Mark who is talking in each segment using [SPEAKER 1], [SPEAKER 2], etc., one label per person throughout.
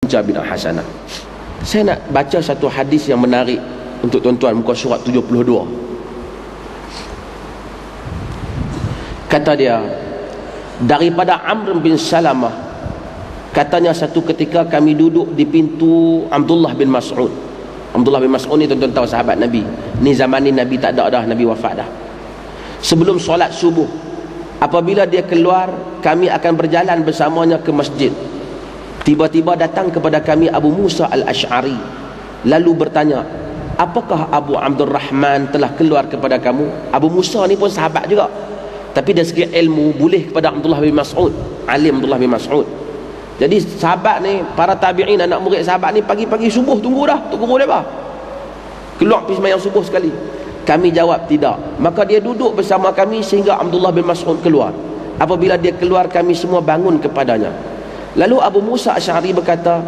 [SPEAKER 1] bin hasanah. Saya nak baca satu hadis yang menarik untuk tuan-tuan, muka surat 72. Kata dia, daripada Amr bin Salamah, katanya satu ketika kami duduk di pintu Abdullah bin Mas'ud. Abdullah bin Mas'ud ni tuan-tuan tahu sahabat Nabi. Ni zaman ni Nabi tak ada dah, Nabi wafat dah. Sebelum solat subuh, apabila dia keluar, kami akan berjalan bersamanya ke masjid. Tiba-tiba datang kepada kami Abu Musa al-Ash'ari, lalu bertanya, apakah Abu Abdul Rahman telah keluar kepada kamu? Abu Musa ni pun sahabat juga, tapi dari segi ilmu boleh kepada Abdullah bin Mas'ud, alim Abdullah bin Mas'ud. Jadi sahabat ni, para tabi'in, anak murid sahabat ni, pagi-pagi subuh tunggu mereka keluar pergi sembahyang subuh sekali. Kami jawab tidak. Maka dia duduk bersama kami sehingga Abdullah bin Mas'ud keluar. Apabila dia keluar, kami semua bangun kepadanya. Lalu Abu Musa Asy'ari berkata,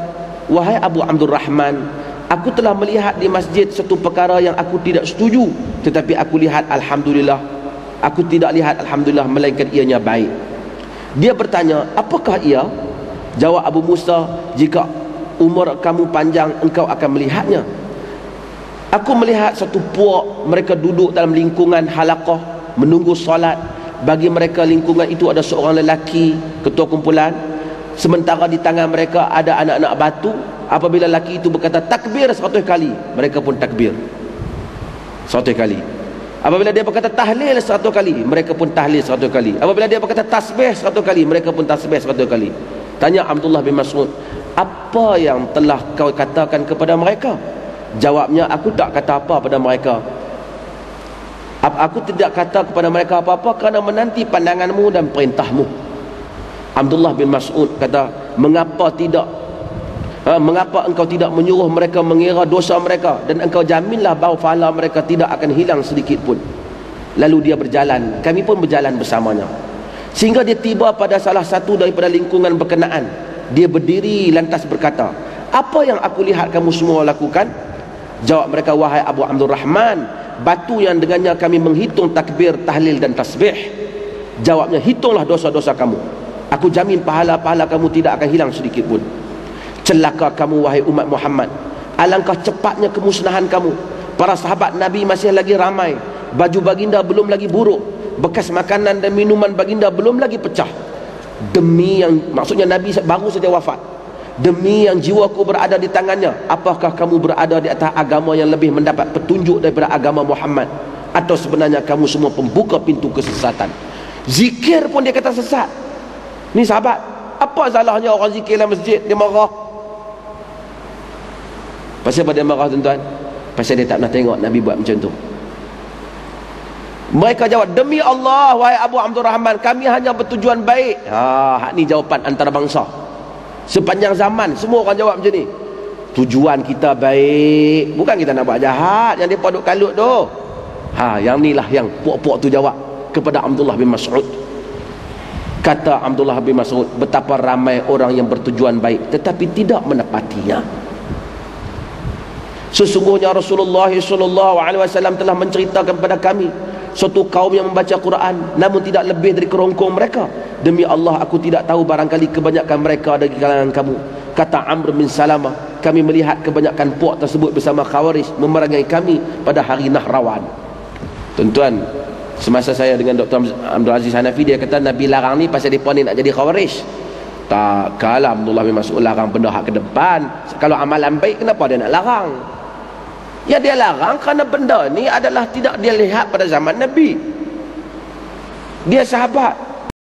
[SPEAKER 1] wahai Abu Abdul Rahman, aku telah melihat di masjid satu perkara yang aku tidak setuju, tetapi aku lihat alhamdulillah, aku tidak lihat alhamdulillah melainkan ianya baik. Dia bertanya, apakah ia? Jawab Abu Musa, jika umur kamu panjang engkau akan melihatnya. Aku melihat satu puak, mereka duduk dalam lingkungan halaqah menunggu solat. Bagi mereka lingkungan itu ada seorang lelaki ketua kumpulan, sementara di tangan mereka ada anak-anak batu. Apabila lelaki itu berkata takbir 100 kali, mereka pun takbir 100 kali. Apabila dia berkata tahlil 100 kali, mereka pun tahlil 100 kali. Apabila dia berkata tasbih 100 kali, mereka pun tasbih 100 kali. Tanya Abdullah bin Mas'ud, apa yang telah kau katakan kepada mereka? Jawabnya, aku tak kata apa pada mereka. Aku tidak kata kepada mereka apa-apa kerana menanti pandanganmu dan perintahmu. Abdullah bin Mas'ud kata, mengapa engkau tidak menyuruh mereka mengira dosa mereka, dan engkau jaminlah bahawa pahala mereka tidak akan hilang sedikit pun. Lalu dia berjalan, kami pun berjalan bersamanya, sehingga dia tiba pada salah satu daripada lingkungan berkenaan. Dia berdiri lantas berkata, apa yang aku lihat kamu semua lakukan? Jawab mereka, wahai Abu Abdul Rahman, batu yang dengannya kami menghitung takbir, tahlil dan tasbih. Jawabnya, hitunglah dosa-dosa kamu, aku jamin pahala-pahala kamu tidak akan hilang sedikit pun. Celaka kamu wahai umat Muhammad, alangkah cepatnya kemusnahan kamu. Para sahabat Nabi masih lagi ramai, baju baginda belum lagi buruk, bekas makanan dan minuman baginda belum lagi pecah. Demi yang, maksudnya Nabi baru saja wafat, demi yang jiwaku berada di tangannya, apakah kamu berada di atas agama yang lebih mendapat petunjuk daripada agama Muhammad? Atau sebenarnya kamu semua pembuka pintu kesesatan? Zikir pun dia kata sesat. Ni sahabat, apa salahnya orang zikir dalam masjid? Dia marah. Pasal apa dia marah tuan-tuan? Pasal dia tak pernah tengok Nabi buat macam tu. Mereka jawab, demi Allah wahai Abu Abdul Rahman, kami hanya bertujuan baik. Hak ni jawapan antarabangsa. Sepanjang zaman semua orang jawab macam ni. Tujuan kita baik, bukan kita nak buat jahat yang depa duk kalut tu. Yang ni lah yang puak-puak tu jawab kepada Abdullah bin Mas'ud. Kata Abdullah bin Mas'ud, betapa ramai orang yang bertujuan baik tetapi tidak menepatinya. Sesungguhnya Rasulullah SAW telah menceritakan kepada kami suatu kaum yang membaca Quran namun tidak lebih dari kerongkong mereka. Demi Allah, aku tidak tahu, barangkali kebanyakan mereka dari kalangan kamu. Kata Amr bin Salamah, kami melihat kebanyakan puak tersebut bersama Khawarij memerangi kami pada hari Nahrawan. Tuan-tuan, semasa saya dengan Dr. Abdul Aziz Hanafi, dia kata Nabi larang ni pasal mereka ni nak jadi Khawarij. Tak, kalau Abdullah bin Mas'ud larang benda hak ke depan, kalau amalan baik kenapa dia nak larang? Ya, dia larang kerana benda ni adalah tidak dia lihat pada zaman Nabi. Dia sahabat,